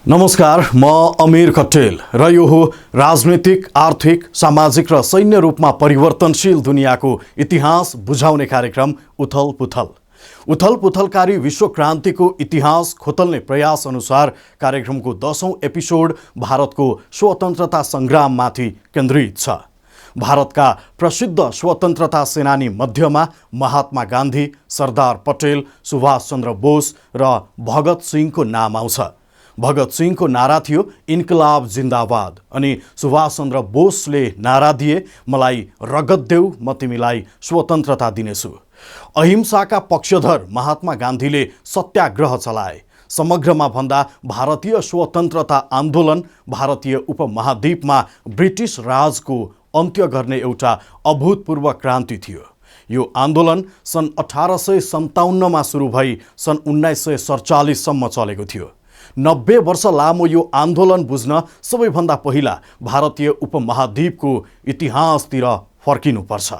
नमस्कार, म अमीर कट्टेल र यो हो राजनीतिक, आर्थिक, सामाजिक र सैन्य रूपमा परिवर्तनशील दुनियाँको इतिहास बुझाउने कार्यक्रम उथल पुथल। उथल पुथलकारी विश्व क्रान्तिको इतिहास खोतल्ने प्रयास अनुसार कार्यक्रमको 10औं एपिसोड भारतको स्वतन्त्रता सङ्ग्राममाथि केन्द्रित छ। भारतका प्रसिद्ध स्वतन्त्रता सेनानी मध्यमा महात्मा गान्धी, सरदार पटेल, सुभाष चन्द्र बोस र भगत सिंहको नाम आउँछ। भगत सिंहको नारा थियो इन्कलाब जिन्दाबाद अनि सुभाष चन्द्र बोसले नारा दिए मलाई रगत देऊ म तिमीलाई स्वतन्त्रता दिनेछु। अहिंसाका पक्षधर महात्मा गान्धीले सत्याग्रह चलाए। समग्रमा भन्दा भारतीय स्वतन्त्रता आन्दोलन भारतीय उपमहाद्वीपमा ब्रिटिस राजको अन्त्य गर्ने एउटा अभूतपूर्व क्रान्ति थियो। यो आन्दोलन सन् 1857 सुरु भई सन् 1947 सम्म चलेको थियो। 90 वर्ष लामो यो आन्दोलन बुझ्न सबैभन्दा पहिला भारतीय उपमहाद्वीपको इतिहासतिर फर्किनुपर्छ।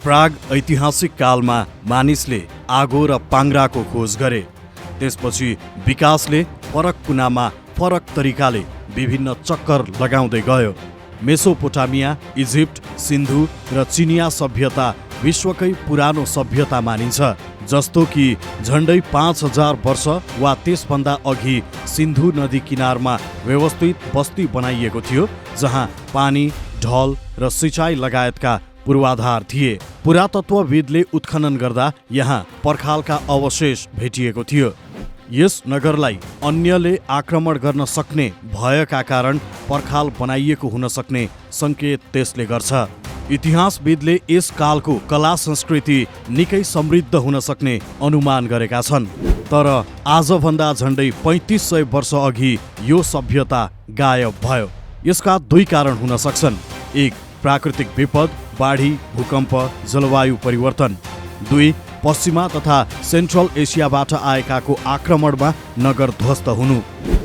प्राग ऐतिहासिक कालमा मानिसले आगो र पाङ्ग्राको खोज गरे। त्यसपछि विकासले फरक कुनामा फरक तरिकाले विभिन्न चक्कर लगाउँदै गयो। मेसोपोटामिया, इजिप्ट, सिन्धु र चिनिया सभ्यता विश्वकै पुरानो सभ्यता मानिन्छ। जस्तो कि झन्डै 5000 वर्ष वा त्यसभन्दा अघि सिन्धु नदी किनारमा व्यवस्थित बस्ती बनाइएको थियो, जहाँ पानी, ढल र सिँचाइ लगायतका पूर्वाधार थिए। पुरातत्वविदले उत्खनन गर्दा यहाँ पर्खालका अवशेष भेटिएको थियो। यस नगरलाई अन्यले आक्रमण गर्न सक्ने भयका कारण पर्खाल बनाइएको हुन सक्ने सङ्केत त्यसले गर्छ। इतिहासविदले यस कालको कला संस्कृति निकै समृद्ध हुन सक्ने अनुमान गरेका छन्। तर आजभन्दा झन्डै 3500 वर्ष अघि यो सभ्यता गायब भयो। यसका दुई कारण हुन सक्छन्। एक, प्राकृतिक विपद, बाढी, भूकम्प, जलवायु परिवर्तन। दुई, पश्चिमा तथा सेन्ट्रल एसियाबाट आएकाको आक्रमणमा नगर ध्वस्त हुनु।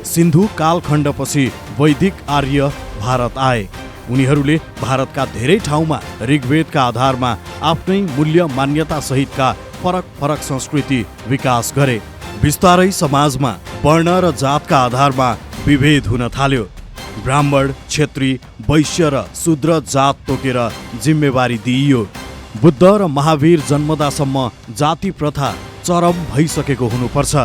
सिन्धु कालखण्डपछि वैदिक आर्य भारत आए। उनीहरूले भारतका धेरै ठाउँमा ऋग्वेदका आधारमा आफ्नै मूल्य मान्यता सहितका फरक फरक संस्कृति विकास गरे। बिस्तारै समाजमा वर्ण र जातका आधारमा विभेद हुन थाल्यो। ब्राह्मण, क्षेत्री, वैश्य र शूद्र जात तोकेर जिम्मेवारी दिइयो। बुद्ध र महावीर जन्मदासम्म जाति प्रथा चरम भइसकेको हुनुपर्छ।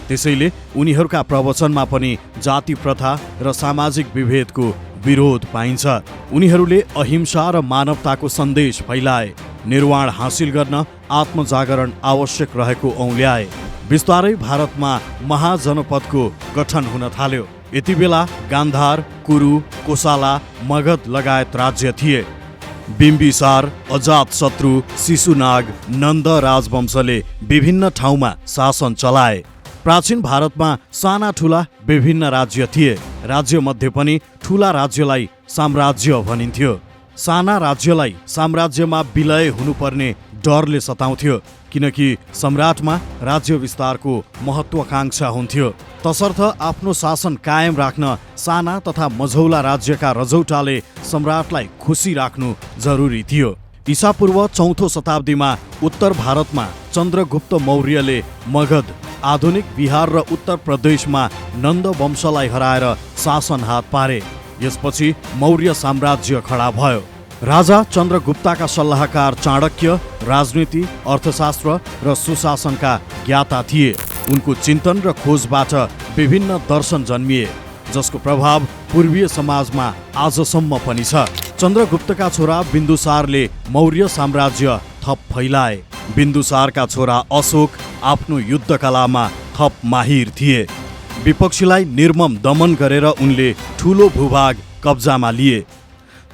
त्यसैले उनीहरूका प्रवचनमा पनि जाति प्रथा र सामाजिक विभेदको विरोध पाइन्छ। उनीहरूले अहिंसा र मानवताको सन्देश फैलाए। निर्वाण हासिल गर्न आत्मजागरण आवश्यक रहेको औँल्याए। बिस्तारै भारतमा महाजनपदको गठन हुन थाल्यो। यति बेला गान्धार, कुरु, कोसाला, मगध लगायत राज्य थिए। बिम्बिसार, अजातशत्रु, शिशुनाग, नन्द राजवंशले विभिन्न ठाउँमा शासन चलाए। प्राचीन भारतमा साना ठुला विभिन्न राज्य थिए। राज्य मध्ये पनि ठुला राज्यलाई साम्राज्य भनिन्थ्यो। साना राज्यलाई साम्राज्यमा विलय हुनुपर्ने डरले सताउँथ्यो, किनकि सम्राटमा राज्य विस्तारको महत्वाकांक्षा हुन्थ्यो। तसर्थ आफ्नो शासन कायम राख्न साना तथा मझौला राज्यका रजौटाले सम्राटलाई खुसी राख्नु जरुरी थियो। ईसापूर्व 4औं शताब्दीमा उत्तर भारतमा चन्द्रगुप्त मौर्यले मगध, आधुनिक बिहार र उत्तर प्रदेशमा नन्द वंशलाई हराएर शासन हात पारे। यसपछि मौर्य साम्राज्य खडा भयो। राजा चन्द्रगुप्तका सल्लाहकार चाणक्य राजनीति, अर्थशास्त्र र सुशासनका ज्ञाता थिए। उनको चिन्तन र खोजबाट विभिन्न दर्शन जन्मिए, जसको प्रभाव पूर्वीय समाजमा आजसम्म पनि छ। चन्द्रगुप्तका छोरा बिन्दुसारले मौर्य साम्राज्य थप फैलाए। बिन्दुसारका छोरा अशोक आफ्नो युद्ध कलामा थप माहिर थिए। विपक्षीलाई निर्मम दमन गरेर उनले ठूलो भूभाग कब्जामा लिए।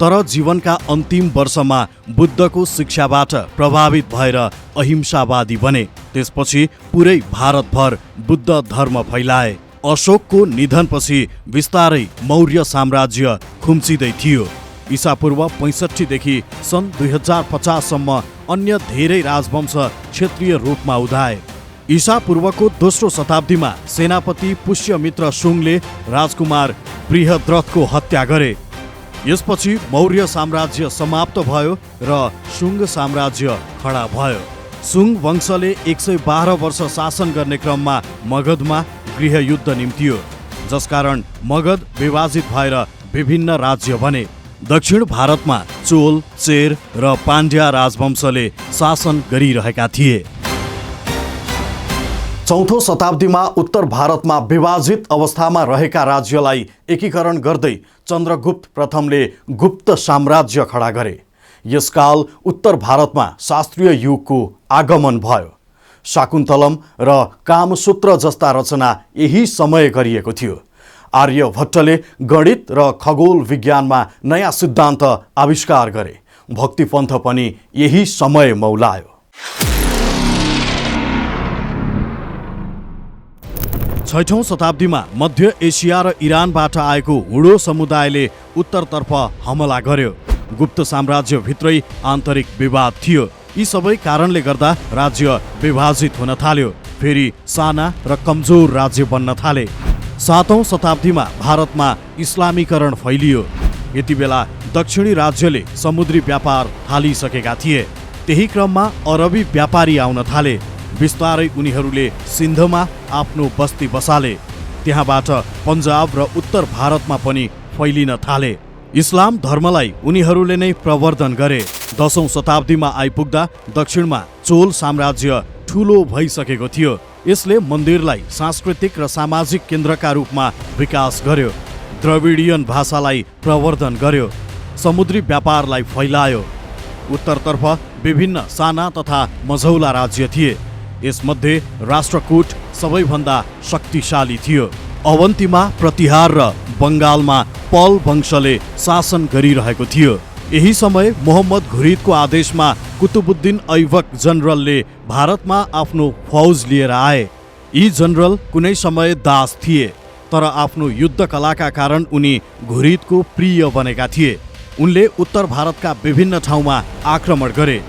तर जीवनका अन्तिम वर्षमा बुद्धको शिक्षाबाट प्रभावित भएर अहिंसावादी बने। त्यसपछि पुरै भारतभर बुद्ध धर्म फैलाए। अशोकको निधनपछि बिस्तारै मौर्य साम्राज्य खुम्चिँदै थियो। ईसापूर्व 65 देखि सन् 2050 सम्म अन्य धेरै राजवंश क्षेत्रीय रूपमा उदाए। ईसापूर्वको दोस्रो शताब्दीमा सेनापति पुष्यमित्र शुङले राजकुमार बृहद्रथको हत्या गरे। यसपछि मौर्य साम्राज्य समाप्त भयो र शुङ साम्राज्य खडा भयो। सुङ वंशले 112 वर्ष शासन गर्ने क्रममा मगधमा गृहयुद्ध निम्तियो, जसकारण मगध विभाजित भएर विभिन्न राज्य बने। दक्षिण भारतमा चोल, चेर र पाण्ड्या राजवंशले शासन गरिरहेका थिए। चौथो शताब्दीमा उत्तर भारतमा विभाजित अवस्थामा रहेका राज्यलाई एकीकरण गर्दै चन्द्रगुप्त प्रथमले गुप्त साम्राज्य खडा गरे। यसकाल उत्तर भारतमा शास्त्रीय युगको आगमन भयो। शाकुन्तलम र कामसूत्र जस्ता रचना यही समय गरिएको थियो। आर्यभट्टले गणित र खगोल विज्ञानमा नयाँ सिद्धान्त आविष्कार गरे। भक्तिपन्थ पनि यही समय मौलायो। 6औं शताब्दीमा मध्य एसिया र इरानबाट आएको हुडो समुदायले उत्तरतर्फ हमला गर्यो। गुप्त साम्राज्यभित्रै आन्तरिक विवाद थियो। यी सबै कारणले गर्दा राज्य विभाजित हुन थाल्यो। फेरि साना र कमजोर राज्य बन्न थाले। 7औं शताब्दीमा भारतमा इस्लामीकरण फैलियो। यति बेला दक्षिणी राज्यले समुद्री व्यापार थालिसकेका थिए। त्यही क्रममा अरबी व्यापारी आउन थाले। बिस्तारै उनीहरूले सिन्धमा आफ्नो बस्ती बसाले। त्यहाँबाट पन्जाब र उत्तर भारतमा पनि फैलिन थाले। इस्लाम धर्मलाई उनीहरूले नै प्रवर्धन गरे। 10औं शताब्दीमा आइपुग्दा दक्षिणमा चोल साम्राज्य ठुलो भइसकेको थियो। यसले मन्दिरलाई सांस्कृतिक र सामाजिक केन्द्रका रूपमा विकास गर्यो। द्रविडियन भाषालाई प्रवर्धन गर्यो। समुद्री व्यापारलाई फैलायो। उत्तरतर्फ विभिन्न साना तथा मझौला राज्य थिए। यसमध्ये राष्ट्रकूट सबैभन्दा शक्तिशाली थियो। अवन्तीमा प्रतिहार र बङ्गालमा पल वंशले शासन गरिरहेको थियो। यही समय मोहम्मद घुरिदको आदेशमा कुतुबुद्दिन ऐबक जनरलले भारतमा आफ्नो फौज लिएर आए। यी जनरल कुनै समय दास थिए, तर आफ्नो युद्ध कलाका कारण उनी घुरिदको प्रिय बनेका थिए। उनले उत्तर भारतका विभिन्न ठाउँमा आक्रमण गरे,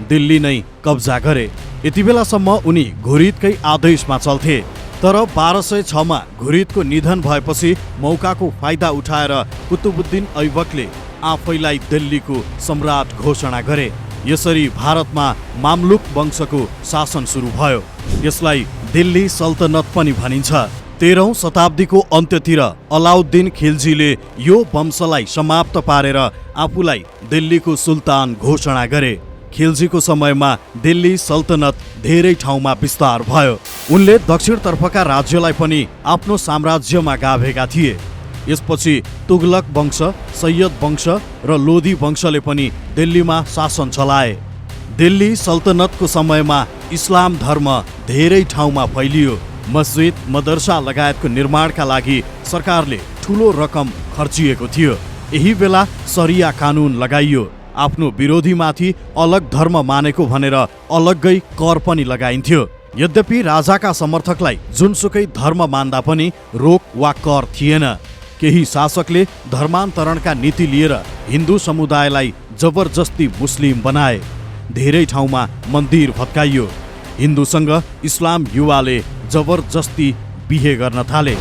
दिल्ली नै कब्जा गरे। यति बेलासम्म उनी घुरिदकै आदेशमा चल्थे। तर 1206 मा घुरिदको निधन भएपछि मौकाको फाइदा उठाएर कुतुबुद्दिन ऐबकले आफैलाई दिल्लीको सम्राट घोषणा गरे। यसरी भारतमा मामलुक वंशको शासन सुरु भयो। यसलाई दिल्ली सल्तनत पनि भनिन्छ। 13औं शताब्दीको अन्त्यतिर अलाउद्दिन खिलजीले यो वंशलाई समाप्त पारेर आफूलाई दिल्लीको सुल्तान घोषणा गरे। खिलजीको समयमा दिल्ली सल्तनत धेरै ठाउँमा विस्तार भयो। उनले दक्षिणतर्फका राज्यलाई पनि आफ्नो साम्राज्यमा गाभेका थिए। यसपछि तुगलक वंश, सैयद वंश र लोधी वंशले पनि दिल्लीमा शासन चलाए। दिल्ली सल्तनतको समयमा इस्लाम धर्म धेरै ठाउँमा फैलियो। मस्जिद, मदरसा लगायतको निर्माणका लागि सरकारले ठुलो रकम खर्चिएको थियो। यही बेला शरिया कानुन लगाइयो। आफ्नो विरोधीमाथि अलग धर्म मानेको भनेर अलग्गै कर पनि लगाइन्थ्यो। यद्यपि राजाका समर्थकलाई जुनसुकै धर्म मान्दा पनि रोक वा कर थिएन। केही शासकले धर्मान्तरणका नीति लिएर हिन्दू समुदायलाई जबरजस्ती मुस्लिम बनाए। धेरै ठाउँमा मन्दिर भत्काइयो। हिन्दूसँग इस्लाम युवाले जबरजस्ती बिहे गर्न थाले।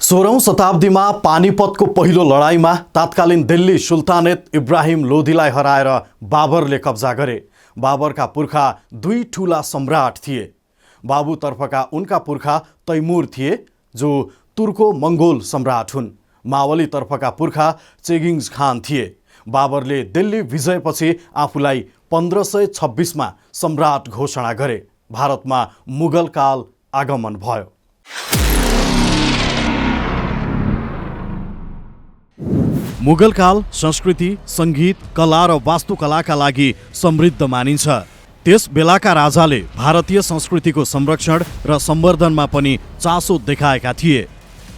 16औं शताब्दीमा पानीपतको पहिलो लडाईँमा तत्कालीन दिल्ली सुल्तानेत इब्राहिम लोधीलाई हराएर बाबरले कब्जा गरे। बाबरका पुर्खा दुई ठूला सम्राट थिए। बाबुतर्फका उनका पुर्खा तैमुर थिए, जो तुर्को मङ्गोल सम्राट हुन्। मावली तर्फका पुर्खा चेगिङ्स खान थिए। बाबरले दिल्ली विजयपछि आफूलाई 1526 मा सम्राट घोषणा गरे। भारतमा मुगल काल आगमन भयो। मुगल काल संस्कृति, सङ्गीत, कला र वास्तुकलाका लागि समृद्ध मानिन्छ। त्यस बेलाका राजाले भारतीय संस्कृतिको संरक्षण र सम्वर्धनमा पनि चासो देखाएका थिए।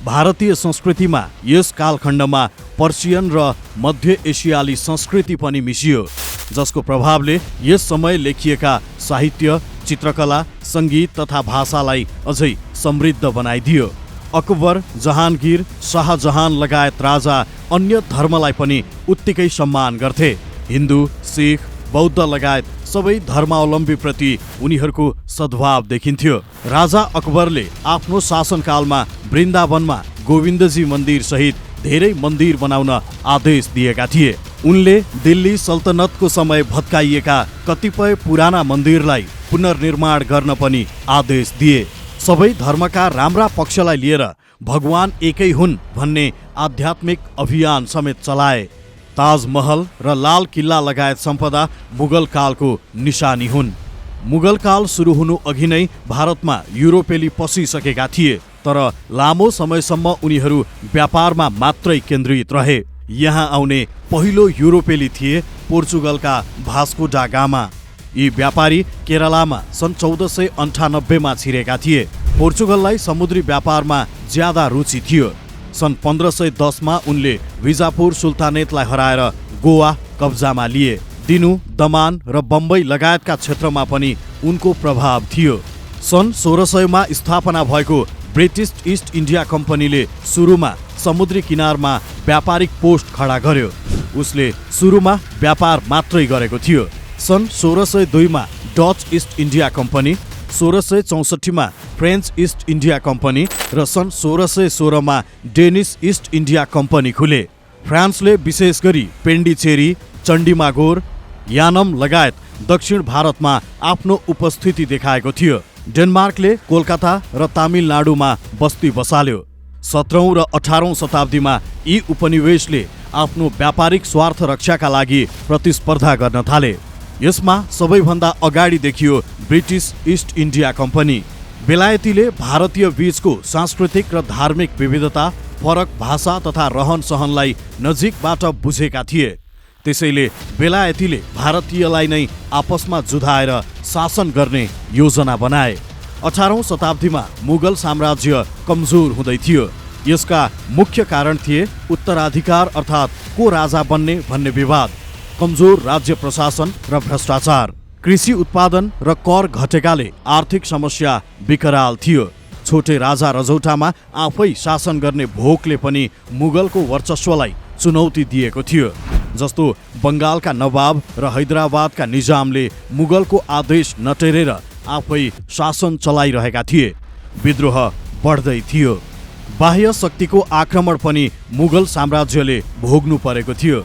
भारतीय संस्कृतिमा यस कालखण्डमा पर्सियन र मध्य एसियाली संस्कृति पनि मिसियो, जसको प्रभावले यस समय लेखिएका साहित्य, चित्रकला, सङ्गीत तथा भाषालाई अझै समृद्ध बनाइदियो। अकबर, जहाङ्गीर, शाहजहान लगायत राजा अन्य धर्मलाई पनि उत्तिकै सम्मान गर्थे। हिन्दू, सिख, बौद्ध लगायत सबै धर्मावलम्बीप्रति उनीहरूको सद्भाव देखिन्थ्यो। राजा अकबरले आफ्नो शासनकालमा वृन्दावनमा गोविन्दजी मन्दिर सहित धेरै मन्दिर बनाउन आदेश दिएका थिए। उनले दिल्ली सल्तनतको समय भत्काइएका कतिपय पुराना मन्दिरलाई पुनर्निर्माण गर्न पनि आदेश दिए। सबै धर्मका राम्रा पक्षलाई लिएर भगवान एकै हुन् भन्ने आध्यात्मिक अभियान समेत चलाए। ताजमहल र लाल किल्ला लगायत सम्पदा मुगल कालको निशानी हुन्। मुगल काल सुरु हुनु अघि नै भारतमा युरोपेली पसिसकेका थिए, तर लामो समयसम्म उनीहरू व्यापारमा मात्रै केन्द्रित रहे। यहाँ आउने पहिलो युरोपेली थिए पोर्चुगलका भास्को डा गामा। यी व्यापारी केरलामा सन् 1498 छिरेका थिए। पोर्चुगललाई समुद्री व्यापारमा ज्यादा रुचि थियो। सन् 1510 उनले विजापुर सुल्तानेतलाई हराएर गोवा कब्जामा लिए। दिनु, दमान र बम्बई लगायतका क्षेत्रमा पनि उनको प्रभाव थियो। सन् 1600 स्थापना भएको ब्रिटिस ईस्ट इन्डिया कम्पनीले सुरुमा समुद्री किनारमा व्यापारिक पोस्ट खडा गर्यो। उसले सुरुमा व्यापार मात्रै गरेको थियो। सन् 1602 Dutch east India company, 1664 French east India company र सन् 1616 डेनिस ईस्ट इन्डिया कम्पनी खुले। फ्रान्सले विशेष गरी पेन्डिचेरी, चण्डीमागोर, यानम लगायत दक्षिण भारतमा आफ्नो उपस्थिति देखाएको थियो। डेनमार्कले कोलकाता र तमिलनाडुमा बस्ती बसाल्यो। 17औं र 18औं शताब्दीमा यी उपनिवेशले आफ्नो व्यापारिक स्वार्थ रक्षाका लागि प्रतिस्पर्धा गर्न थाले। यसमा सबैभन्दा अगाडि देखियो ब्रिटिस ईस्ट इन्डिया कम्पनी। बेलायतीले भारतीय बीचको सांस्कृतिक र धार्मिक विविधता, फरक भाषा तथा रहन सहनलाई नजिकबाट बुझेका थिए। त्यसैले बेलायतीले भारतीयलाई नै आपसमा जुधाएर शासन गर्ने योजना बनाए। 18औं शताब्दीमा मुगल साम्राज्य कमजोर हुँदै थियो। यसका मुख्य कारण थिए उत्तराधिकार अर्थात् को राजा बन्ने भन्ने विवाद, कमजोर राज्य प्रशासन र भ्रष्टाचार। कृषि उत्पादन र कर घटेकाले आर्थिक समस्या विकराल थियो। छोटे राजा रजौटामा आफै शासन गर्ने भोकले पनि मुगलको वर्चस्वलाई चुनौती दिएको थियो। जस्तो बङ्गालका नवाब र हैदराबादका निजामले मुगलको आदेश नटेरेर आफै शासन चलाइरहेका थिए। विद्रोह बढ्दै थियो। बाह्य शक्तिको आक्रमण पनि मुगल साम्राज्यले भोग्नु परेको थियो।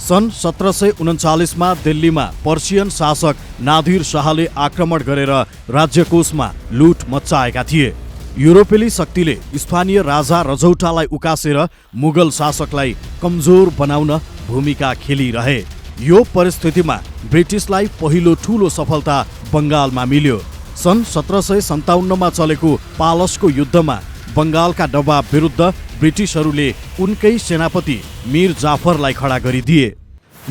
सन् 1739 दिल्लीमा पर्सियन शासक नादिर शाहले आक्रमण गरेर राज्यकोषमा लुट मच्चाएका थिए। युरोपेली शक्तिले स्थानीय राजा रजौटालाई उकासेर मुगल शासकलाई कमजोर बनाउन भूमिका खेलिरहे। यो परिस्थितिमा ब्रिटिसलाई पहिलो ठूलो सफलता बङ्गालमा मिल्यो। सन् 1757 चलेको पालसको युद्धमा बङ्गालका नवाब विरुद्ध ब्रिटिसहरूले उनकै सेनापति मीर जाफरलाई खडा गरिदिए।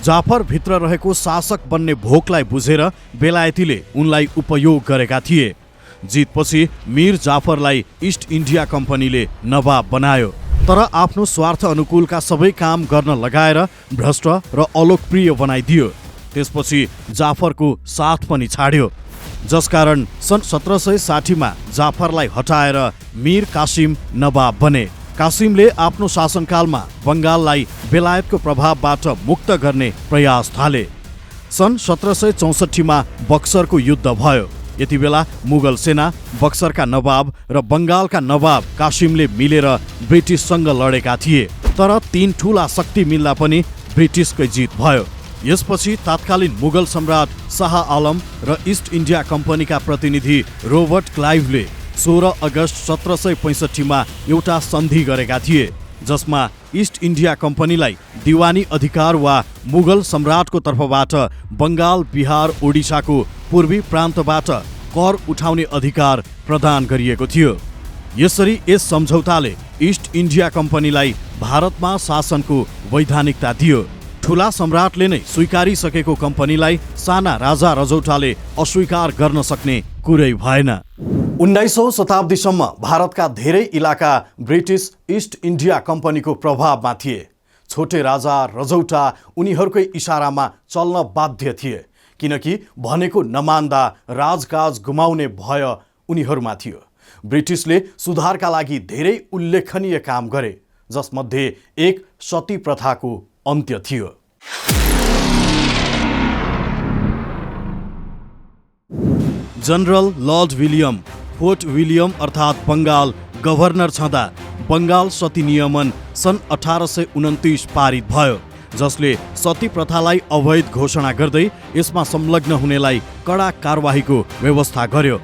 जाफर भित्र रहेको शासक बन्ने भोकलाई बुझेर बेलायतीले उनलाई उपयोग गरेका थिए। जितपछि मीर जाफरलाई ईस्ट इन्डिया कम्पनीले नवाब बनायो, तर आफ्नो स्वार्थ अनुकूलका सबै काम गर्न लगाएर भ्रष्ट र अलोकप्रिय बनाइदियो। त्यसपछि जाफरको साथ पनि छाड्यो, जसकारण सन् 1760 जाफरलाई हटाएर मीर कासिम नवाब बने। कासिमले आफ्नो शासनकालमा बङ्गाललाई बेलायतको प्रभावबाट मुक्त गर्ने प्रयास थाले। सन् 1764 बक्सरको युद्ध भयो। यति बेला मुगल सेना, बक्सरका नवाब र बङ्गालका नवाब कासिमले मिलेर ब्रिटिससँग लडेका थिए, तर तीन ठूला शक्ति मिल्दा पनि ब्रिटिसकै जित भयो। यसपछि तत्कालीन मुगल सम्राट शाह आलम र ईस्ट इन्डिया कम्पनीका प्रतिनिधि रोबर्ट क्लाइभले 16 अगस्त 1765 एउटा सन्धि गरेका थिए, जसमा ईस्ट इन्डिया कम्पनीलाई दिवानी अधिकार वा मुगल सम्राटको तर्फबाट बङ्गाल, बिहार, ओडिसाको पूर्वी प्रान्तबाट कर उठाउने अधिकार प्रदान गरिएको थियो। यसरी यस सम्झौताले ईस्ट इन्डिया कम्पनीलाई भारतमा शासनको वैधानिकता दियो। ठूला सम्राटले नै स्वीकारिसकेको कम्पनीलाई साना राजा रजौटाले अस्वीकार गर्न सक्ने कुरै भएन। 19औं शताब्दीसम्म भारतका धेरै इलाका ब्रिटिस ईस्ट इन्डिया कम्पनीको प्रभावमा थिए। छोटे राजा रजौटा उनीहरूकै इसारामा चल्न बाध्य थिए, किनकि भनेको नमान्दा राजकाज गुमाउने भय उनीहरूमा थियो। ब्रिटिसले सुधारका लागि धेरै उल्लेखनीय काम गरे, जसमध्ये एक सती प्रथाको अन्त्य थियो। General lord William fort William अर्थात् बङ्गाल गभर्नर छँदा बङ्गाल सती नियमन सन् 1829 पारित भयो। जसले सती प्रथालाई अवैध घोषणा गर्दै यसमा संलग्न हुनेलाई कडा कारबाहीको व्यवस्था गर्यो।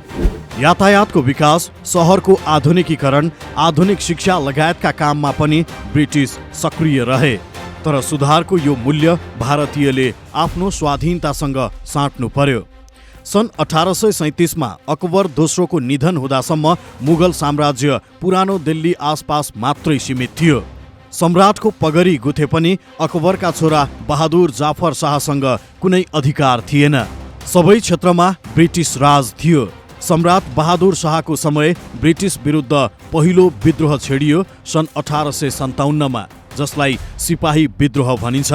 यातायातको विकास, सहरको आधुनिकीकरण, आधुनिक शिक्षा लगायतका काममा पनि ब्रिटिस सक्रिय रहे। तर सुधारको यो मूल्य भारतीयले आफ्नो स्वाधीनतासँग साट्नु पर्यो। सन् 1837 मा अकबर दोस्रोको निधन हुँदासम्म मुगल साम्राज्य पुरानो दिल्ली आसपास मात्रै सीमित थियो। सम्राटको पगडी गुथे पनि अकबरका छोरा बहादुर जाफर शाहसँग कुनै अधिकार थिएन। सबै क्षेत्रमा ब्रिटिस राज थियो। सम्राट बहादुर शाहको समय ब्रिटिस विरुद्ध पहिलो विद्रोह छेडियो सन् 1857 मा, जसलाई सिपाही विद्रोह भनिन्छ।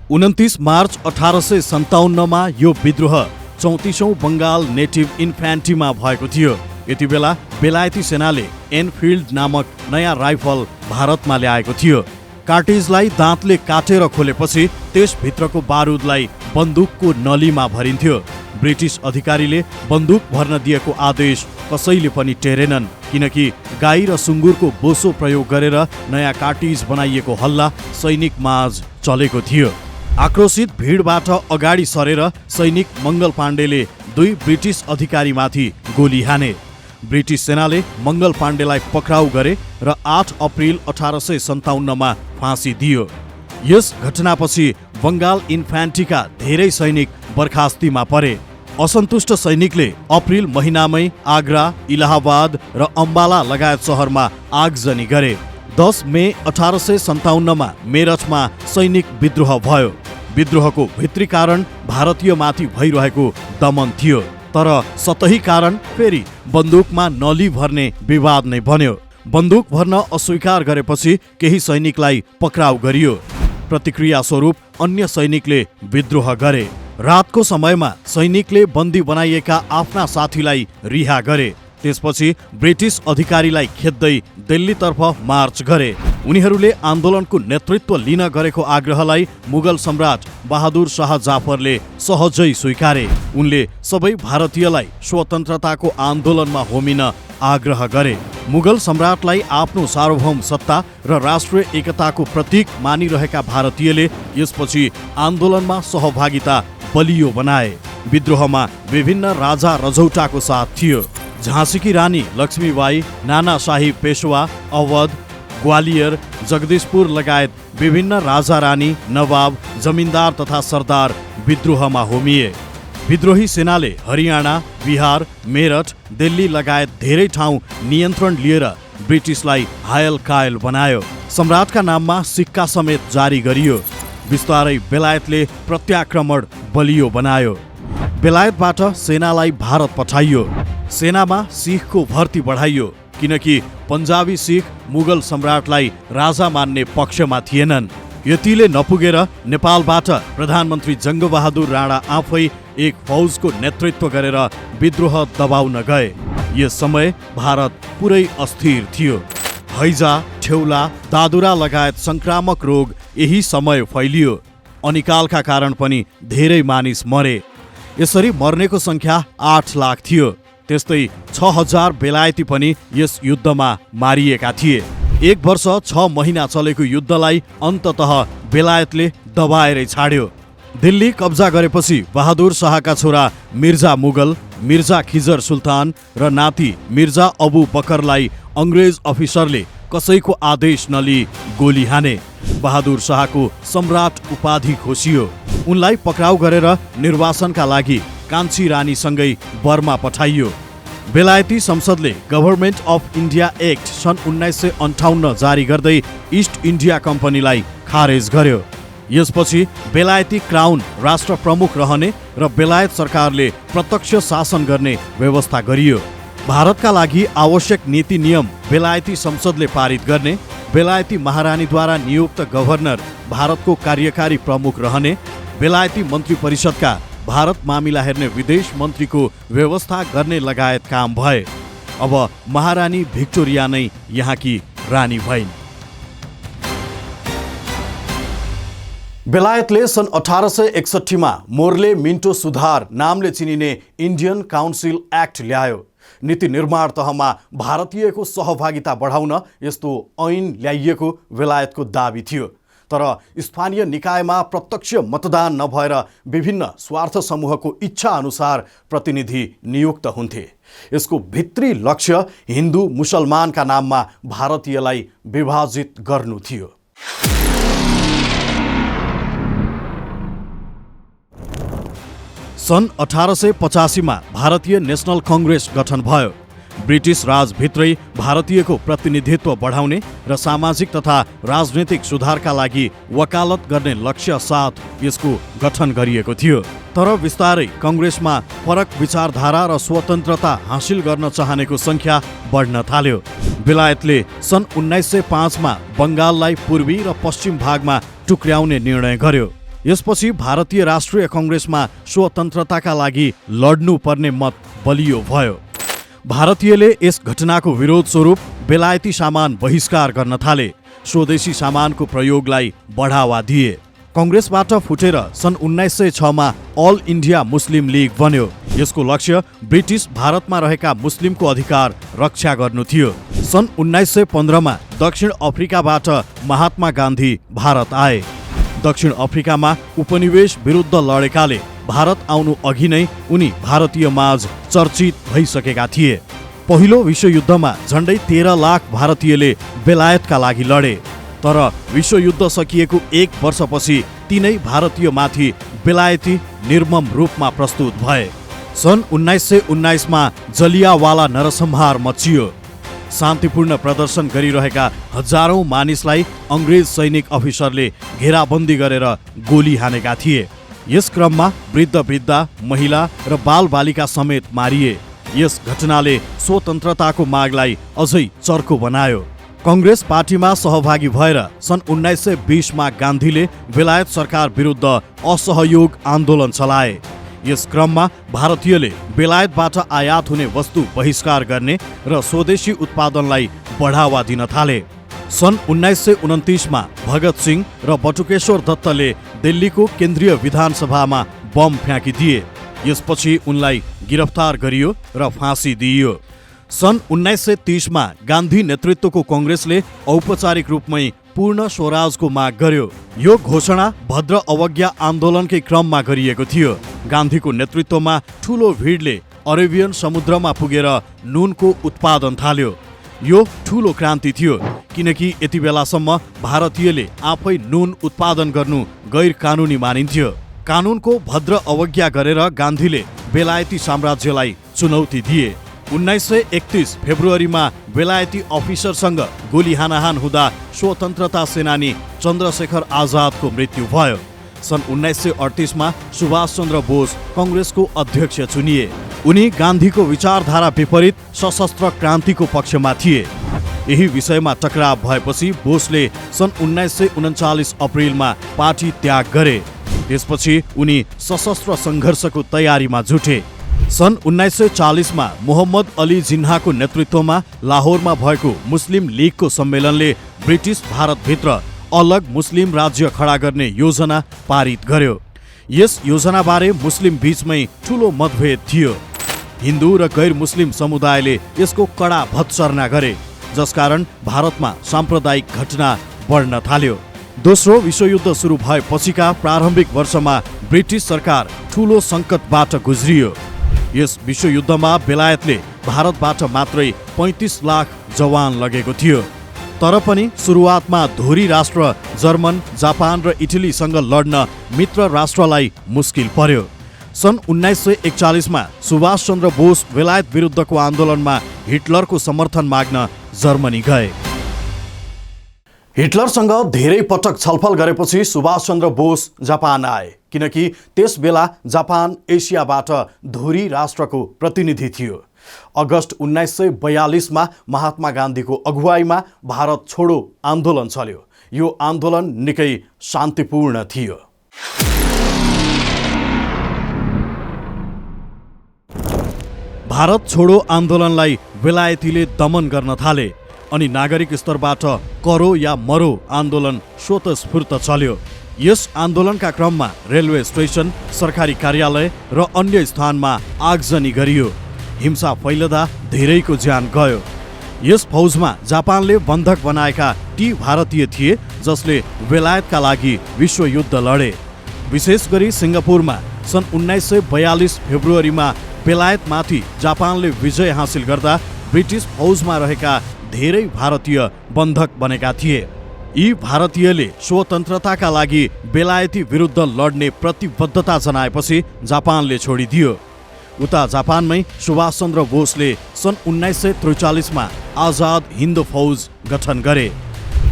29 मार्च 1857 मा यो विद्रोह 34औं बङ्गाल नेटिभ इन्फ्यान्ट्रीमा भएको थियो। यति बेला बेलायती सेनाले एनफिल्ड नामक नयाँ राइफल भारतमा ल्याएको थियो। कार्टिजलाई दाँतले काटेर खोलेपछि त्यसभित्रको बारुदलाई बन्दुकको नलीमा भरिन्थ्यो। ब्रिटिस अधिकारीले बन्दुक भर्न दिएको आदेश कसैले पनि टेरेनन्, किनकि गाई र सुँगुरको बोसो प्रयोग गरेर नयाँ कार्टिज बनाइएको हल्ला सैनिक माझ चलेको थियो। आक्रोशित भिडबाट अगाडि सरेर सैनिक मङ्गल पाण्डेले 2 ब्रिटिस अधिकारीमाथि गोली हाने। ब्रिटिस सेनाले मङ्गल पाण्डेलाई पक्राउ गरे र 8 अप्रिल 1857 मा फाँसी दियो। यस घटनापछि बङ्गाल इन्फ्यान्ट्रीका धेरै सैनिक बर्खास्तीमा परे। असन्तुष्ट सैनिकले अप्रिल महिनामै आगरा, इलाहाबाद र अम्बाला लगायत सहरमा आगजनी गरे। 10 मे 1857 मा मेरठमा सैनिक विद्रोह भयो। विद्रोहको भित्री कारण भारतीयमाथि भइरहेको दमन थियो, तर सतही कारण फेरि बन्दुकमा नली भर्ने विवाद नै बन्यो। बन्दुक भर्न अस्वीकार गरेपछि केही सैनिकलाई पक्राउ गरियो। प्रतिक्रिया स्वरूप अन्य सैनिकले विद्रोह गरे। रातको समयमा सैनिकले बन्दी बनाइएका आफ्ना साथीलाई रिहा गरे। त्यसपछि ब्रिटिस अधिकारीलाई खेद्दै दिल्लीतर्फ मार्च गरे। उनीहरूले आन्दोलनको नेतृत्व लिन गरेको आग्रहलाई मुगल सम्राट बहादुर शाह जाफरले सहजै स्वीकारे। उनले सबै भारतीयलाई स्वतन्त्रताको आन्दोलनमा होमिन आग्रह गरे। मुगल सम्राटलाई आफ्नो सार्वभौम सत्ता र राष्ट्रिय एकताको प्रतीक मानिरहेका भारतीयले यसपछि आन्दोलनमा सहभागिता बलियो बनाए। विद्रोहमा विभिन्न राजा रजौटाको साथ थियो। झाँसीकी रानी लक्ष्मीबाई, नाना साहिब पेशवा, अवध, ग्वालियर, जगदीशपुर लगायत विभिन्न राजा रानी, नवाब, जमिनदार तथा सरदार विद्रोहमा होमिए। विद्रोही सेनाले हरियाणा, बिहार, मेरठ, दिल्ली लगायत धेरै ठाउँ नियन्त्रण लिएर ब्रिटिसलाई हायल कायल बनायो। सम्राटका नाममा सिक्का समेत जारी गरियो। बिस्तारै बेलायतले प्रत्याक्रमण बलियो बनायो। बेलायतबाट सेनालाई भारत पठाइयो। सेनामा सिखको भर्ती बढाइयो, किनकि पन्जाबी सिख मुगल सम्राटलाई राजा मान्ने पक्षमा थिएनन्। यतिले नपुगेर नेपालबाट प्रधानमन्त्री जङ्गबहादुर राणा आफै एक फौजको नेतृत्व गरेर विद्रोह दबाउन गए। यस समय भारत पुरै अस्थिर थियो। हैजा, ठेउला, दादुरा लगायत संक्रामक रोग यही समय फैलियो। अनिकालका कारण पनि धेरै मानिस मरे। यसरी मर्नेको संख्या 8 लाख थियो। त्यस्तै 6000 बेलायती पनि यस युद्धमा मारिएका थिए। 1 वर्ष 6 महिना चलेको युद्धलाई अन्ततः बेलायतले दबाएरै छाड्यो। दिल्ली कब्जा गरेपछि बहादुर शाहका छोरा मिर्जा मुगल, मिर्जा खिजर सुल्तान र नाति मिर्जा अबु बकरलाई अङ्ग्रेज अफिसरले कसैको आदेश नलिई गोली हाने। बहादुर शाहको सम्राट उपाधि खोसियो। उनलाई पक्राउ गरेर निर्वासनका लागि कान्छी रानीसँगै बर्मा पठाइयो। बेलायती संसदले गभर्नमेन्ट अफ इन्डिया एक्ट सन् 1958 जारी गर्दै इस्ट इन्डिया कम्पनीलाई खारेज गर्यो। यसपछि बेलायती क्राउन राष्ट्र प्रमुख रहने र बेलायत सरकारले प्रत्यक्ष शासन गर्ने व्यवस्था गरियो। भारतका लागि आवश्यक नीति नियम बेलायती संसदले पारित गर्ने, बेलायती महारानीद्वारा नियुक्त गभर्नर भारतको कार्यकारी प्रमुख रहने, बेलायती मन्त्री परिषदका भारत मामिला हेर्ने विदेश मन्त्रीको व्यवस्था गर्ने लगायत काम भए। अब महारानी भिक्टोरिया नै यहाँकी रानी भइन्। बेलायतले सन् 1861 मा मोर्ले मिन्टो सुधार नामले चिनिने इन्डियन काउन्सिल एक्ट ल्यायो। नीति निर्माण तहमा भारतीयको सहभागिता बढाउन यस्तो ऐन ल्याइएको बेलायतको दाबी थियो। तर स्थानीय निकायमा प्रत्यक्ष मतदान नभएर विभिन्न स्वार्थ समूहको इच्छा अनुसार प्रतिनिधि नियुक्त हुन्थे। यसको भित्री लक्ष्य हिन्दू मुसलमानका नाममा भारतीयलाई विभाजित गर्नु थियो। सन् 1885 मा भारतीय नेशनल कङ्ग्रेस गठन भयो। ब्रिटिस राजभित्रै भारतीयको प्रतिनिधित्व बढाउने र सामाजिक तथा राजनैतिक सुधारका लागि वकालत गर्ने लक्ष्य साथ यसको गठन गरिएको थियो। तर बिस्तारै कङ्ग्रेसमा फरक विचारधारा र स्वतन्त्रता हासिल गर्न चाहनेको सङ्ख्या बढ्न थाल्यो। बेलायतले सन् 1905 मा बङ्गाललाई पूर्वी र पश्चिम भागमा टुक्र्याउने निर्णय गर्यो। यसपछि भारतीय राष्ट्रिय कङ्ग्रेसमा स्वतन्त्रताका लागि लड्नुपर्ने मत बलियो भयो। भारतीयले यस घटनाको विरोध स्वरूप बेलायती सामान बहिष्कार गर्न थाले। स्वदेशी सामानको प्रयोगलाई बढावा दिए। कङ्ग्रेसबाट फुटेर सन् 1906 मा अल इन्डिया मुस्लिम लिग बन्यो। यसको लक्ष्य ब्रिटिस भारतमा रहेका मुस्लिमको अधिकार रक्षा गर्नु थियो। सन् 1915 मा दक्षिण अफ्रिकाबाट महात्मा गान्धी भारत आए। दक्षिण अफ्रिकामा उपनिवेश विरुद्ध लडेकाले भारत आउनु अघि नै उनी भारतीय माझ चर्चित भइसकेका थिए। पहिलो विश्वयुद्धमा झन्डै 13 लाख भारतीयले बेलायतका लागि लडे। तर विश्वयुद्ध सकिएको 1 वर्षपछि तिनै भारतीयमाथि बेलायती निर्मम रूपमा प्रस्तुत भए। सन् 1919 मा जलियावाला नरसंहार मचियो। शान्तिपूर्ण प्रदर्शन गरिरहेका हजारौं मानिसलाई अंग्रेज सैनिक अफिसरले घेराबन्दी गरेर गोली हानेका थिए। यस क्रममा वृद्ध, महिला र बालबालिका समेत मारिए। यस घटनाले स्वतन्त्रताको मागलाई अझै चर्को बनायो। कङ्ग्रेस पार्टीमा सहभागी भएर सन् 1920 मा गान्धीले बेलायत सरकार विरुद्ध असहयोग आन्दोलन चलाए। यस क्रममा भारतीयले बेलायतबाट आयात हुने वस्तु बहिष्कार गर्ने र स्वदेशी उत्पादनलाई बढावा दिन थाले। सन् 1929 मा भगत सिंह र बटुकेश्वर दत्तले दिल्लीको केन्द्रीय विधानसभामा बम फ्याँकिदिए। यसपछि उनलाई गिरफ्तार गरियो र फाँसी दिइयो। सन् 1930 मा गान्धी नेतृत्वको कङ्ग्रेसले औपचारिक रूपमै पूर्ण स्वराजको माग गर्यो। यो घोषणा भद्र अवज्ञा आन्दोलनकै क्रममा गरिएको थियो। गान्धीको नेतृत्वमा ठूलो भिडले अरेबियन समुद्रमा पुगेर नुनको उत्पादन थाल्यो। यो ठूलो क्रान्ति थियो, किनकि यति बेलासम्म भारतीयले आफै नुन उत्पादन गर्नु गैर कानुनी मानिन्थ्यो। कानुनको भद्र अवज्ञा गरेर गान्धीले बेलायती साम्राज्यलाई चुनौती दिए। 1931 फेब्रुअरीमा बेलायती अफिसरसँग गोली हानाहान हुँदा स्वतन्त्रता सेनानी चन्द्रशेखर आजादको मृत्यु भयो। सन् 1938 मा सुभाष चन्द्र बोस कङ्ग्रेसको अध्यक्ष चुनिए। उनी गान्धीको विचारधारा विपरीत सशस्त्र क्रान्तिको पक्षमा थिए। यही विषयमा टकराव भएपछि बोसले सन् 1939 अप्रिलमा पार्टी त्याग गरे। त्यसपछि उनी सशस्त्र सङ्घर्षको तयारीमा जुटे। सन् 1940 मा मोहम्मद अली जिन्नाको नेतृत्वमा लाहोरमा भएको मुस्लिम लीगको सम्मेलनले ब्रिटिस भारतभित्र अलग मुस्लिम राज्य खडा गर्ने योजना पारित गर्यो। यस योजनाबारे मुस्लिम बीचमै ठूलो मतभेद थियो। हिन्दू र गैर मुस्लिम समुदायले यसको कडा भत्सर्ना गरे, जसकारण भारतमा साम्प्रदायिक घटना बढ्न थाल्यो। दोस्रो विश्वयुद्ध सुरु भएपछिका प्रारम्भिक वर्षमा ब्रिटिस सरकार ठूलो सङ्कटबाट गुज्रियो। यस विश्वयुद्धमा बेलायतले भारतबाट मात्रै 35 लाख जवान लगेको थियो। तर पनि सुरुवातमा धोरी राष्ट्र जर्मन, जापान र इटलीसँग लड्न मित्र राष्ट्रलाई मुस्किल पर्यो। सन् 1941 मा सुभाष चन्द्र बोस बेलायत विरुद्धको आन्दोलनमा हिटलरको समर्थन माग्न जर्मनी गए। हिटलरसँग धेरै पटक छलफल गरेपछि सुभाष चन्द्र बोस जापान आए, किनकि त्यस बेला जापान एसियाबाट धोरी राष्ट्रको प्रतिनिधि थियो। अगस्त 1942 मा महात्मा गान्धीको अगुवाईमा भारत छोडो आन्दोलन चल्यो। यो आन्दोलन निकै शान्तिपूर्ण थियो। भारत छोडो आन्दोलनलाई बेलायतीले दमन गर्न थाले अनि नागरिक स्तरबाट करो या मरो आन्दोलन स्वतस्फूर्त चल्यो। यस आन्दोलनका क्रममा रेलवे स्टेसन, सरकारी कार्यालय र अन्य स्थानमा आगजनी गरियो। हिंसा फैलदा धेरैको ज्यान गयो। यस फौजमा जापानले बन्धक बनाएका ती भारतीय थिए जसले बेलायतका लागि विश्वयुद्ध लडे। विशेष गरी सिङ्गापुरमा सन् 1942 फेब्रुअरीमा बेलायतमाथि जापानले विजय हासिल गर्दा ब्रिटिस फौजमा रहेका धेरै भारतीय बन्धक बनेका थिए। यी भारतीयले स्वतन्त्रताका लागि बेलायती विरुद्ध लड्ने प्रतिबद्धता जनाएपछि जापानले छोडिदियो। उता जापानमै सुभाष चन्द्र बोसले सन् 1943मा आजाद हिन्द फौज गठन गरे।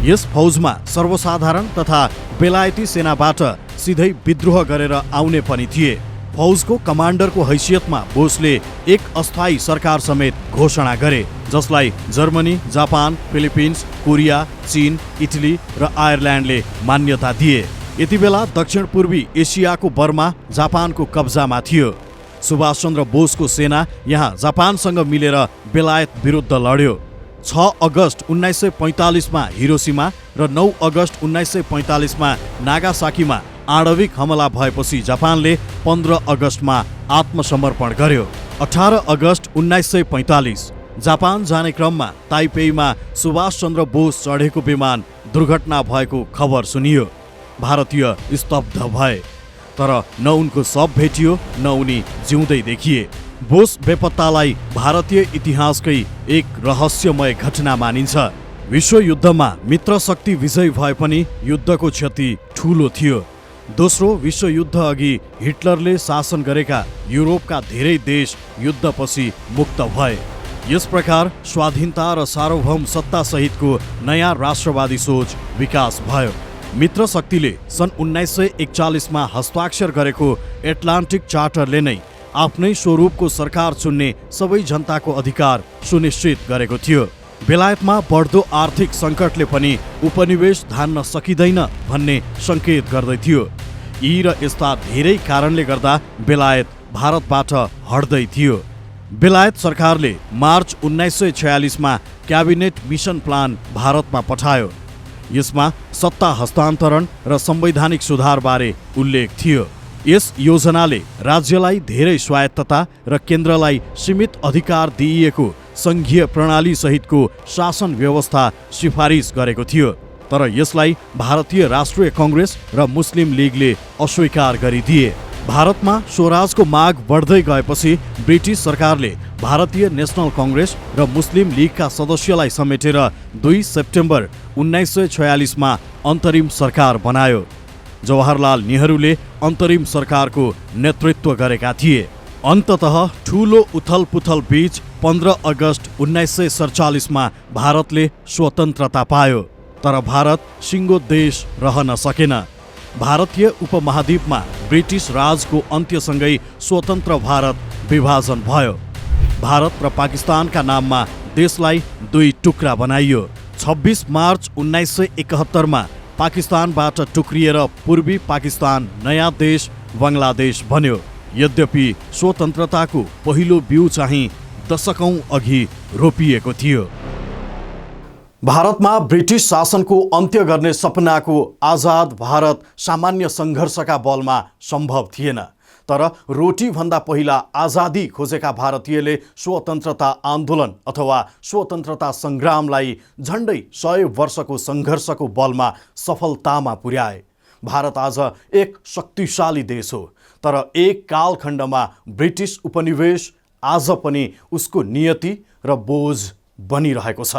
यस फौजमा सर्वसाधारण तथा बेलायती सेनाबाट सिधै विद्रोह गरेर आउने पनि थिए। फौजको कमान्डरको हैसियतमा बोसले एक अस्थायी सरकार समेत घोषणा गरे, जसलाई जर्मनी, जापान, फिलिपिन्स, कोरिया, चीन, इटली र आयरल्यान्डले मान्यता दिए। यति बेला दक्षिण पूर्वी एसियाको बर्मा जापानको कब्जामा थियो। सुभाष चन्द्र बोसको सेना यहाँ जापानसँग मिलेर बेलायत विरुद्ध लड्यो। 6 अगस्ट 1945मा हिरोसिमा र 9 अगस्ट 1945मा नागासाकीमा आणविक हमला भएपछि जापानले 15 अगस्टमा आत्मसमर्पण गर्यो। 18 अगस्ट 1945 जापान जाने क्रममा ताइपेईमा सुभाष चन्द्र बोस चढेको विमान दुर्घटना भएको खबर सुनियो। भारतीय स्तब्ध भए, तर न उनको शव भेटियो न उनी जिउँदै देखिए। बोस बेपत्तालाई भारतीय इतिहासकै एक रहस्यमय घटना मानिन्छ। विश्वयुद्धमा मित्र शक्ति विजय भए पनि युद्धको क्षति ठूलो थियो। दोस्रो विश्वयुद्ध अघि हिटलरले शासन गरेका युरोपका धेरै देश युद्धपछि मुक्त भए। यस प्रकार स्वाधीनता र सार्वभौम सत्ता सहितको नयाँ राष्ट्रवादी सोच विकास भयो। मित्र शक्तिले सन् 1941मा हस्ताक्षर गरेको एटलान्टिक चार्टरले नै आफ्नै स्वरूपको सरकार चुन्ने सबै जनताको अधिकार सुनिश्चित गरेको थियो। बेलायतमा बढ्दो आर्थिक सङ्कटले पनि उपनिवेश धान्न सकिँदैन भन्ने सङ्केत गर्दै थियो। यी र यस्ता धेरै कारणले गर्दा बेलायत भारतबाट हट्दै थियो। बेलायत सरकारले मार्च 1946मा क्याबिनेट मिसन प्लान भारतमा पठायो। यसमा सत्ता हस्तान्तरण र संवैधानिक सुधारबारे उल्लेख थियो। यस योजनाले राज्यलाई धेरै स्वायत्तता र केन्द्रलाई सीमित अधिकार दिइएको सङ्घीय प्रणाली सहितको शासन व्यवस्था सिफारिस गरेको थियो, तर यसलाई भारतीय राष्ट्रिय कङ्ग्रेस र मुस्लिम लिगले अस्वीकार गरिदिए। भारतमा स्वराजको माग बढ्दै गएपछि ब्रिटिस सरकारले भारतीय नेसनल कङ्ग्रेस र मुस्लिम लिगका सदस्यलाई समेटेर 2 सेप्टेम्बर 1946मा अन्तरिम सरकार बनायो। जवाहरलाल नेहरूले अन्तरिम सरकारको नेतृत्व गरेका थिए। अन्ततः ठूलो उथलपुथल बीच 15 अगस्ट 1947मा भारतले स्वतन्त्रता पायो, तर भारत सिङ्गो देश रहन सकेन। भारतीय उपमहाद्वीपमा ब्रिटिस राजको अन्त्यसँगै स्वतन्त्र भारत विभाजन भयो। भारत र पाकिस्तानका नाममा देशलाई 2 टुक्रा बनाइयो। 26 मार्च 1971मा पाकिस्तानबाट टुक्रिएर पूर्वी पाकिस्तान नयाँ देश बङ्गलादेश बन्यो। यद्यपि स्वतन्त्रताको पहिलो बिउ चाहिँ दशकौं अघि रोपिएको थियो। भारतमा ब्रिटिस शासनको अन्त्य गर्ने सपनाको आजाद भारत सामान्य सङ्घर्षका बलमा सम्भव थिएन, तर रोटीभन्दा पहिला आजादी खोजेका भारतीयले स्वतन्त्रता आन्दोलन अथवा स्वतन्त्रता सङ्ग्रामलाई झन्डै 100 वर्षको सङ्घर्षको बलमा सफलतामा पुर्याए। भारत आज एक शक्तिशाली देश हो, तर एक कालखण्डमा ब्रिटिस उपनिवेश आज पनि उसको नियति र बोझ बनिरहेको छ।